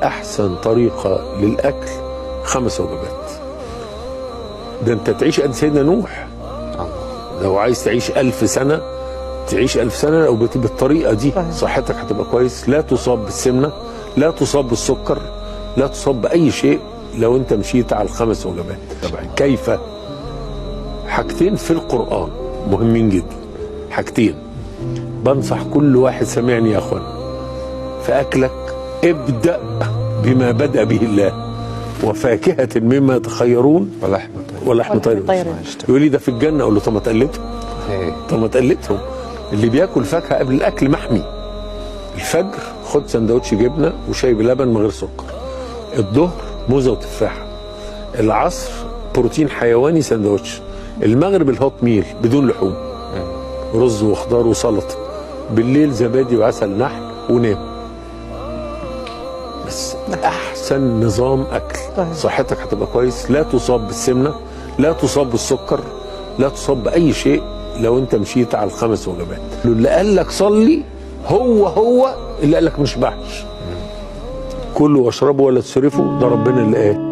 احسن طريقه للاكل 5 وجبات. ده انت تعيش قد سيدنا نوح. لو عايز تعيش 1000 سنه تعيش 1000 سنه لو بالطريقه دي صحتك هتبقى كويس، لا تصاب بالسمنه، لا تصاب بالسكر، لا تصاب باي شيء لو انت مشيت على ال5 وجبات. طبعا كيف؟ حاجتين في القرآن مهمين جدا، حاجتين بنصح كل واحد سامعني يا اخوان، في اكلك ابدأ بما بدأ به الله، وفاكهة مما يتخيرون ولحم طير. يقول لي ده في الجنة، اقول له طب ما تقلدهم، طب ما تقلدهم. اللي بياكل فاكهة قبل الاكل محمي. الفجر خد سندوتش جبنة وشاي بلبن من غير سكر، الظهر موزة وتفاحة، العصر بروتين حيواني سندوتش، المغرب الهوت ميل بدون لحوم، رز وخضار وسلطه، بالليل زبادي وعسل نحل ونام. بس احسن نظام اكل، صحتك هتبقى كويس، لا تصاب بالسمنه، لا تصاب بالسكر، لا تصاب باي شيء لو انت مشيت على ال5 وجبات. اللي قال لك صلي هو اللي قال لك مش بحش. كلوا واشربوا ولا تسرفوا، ده ربنا اللي قال.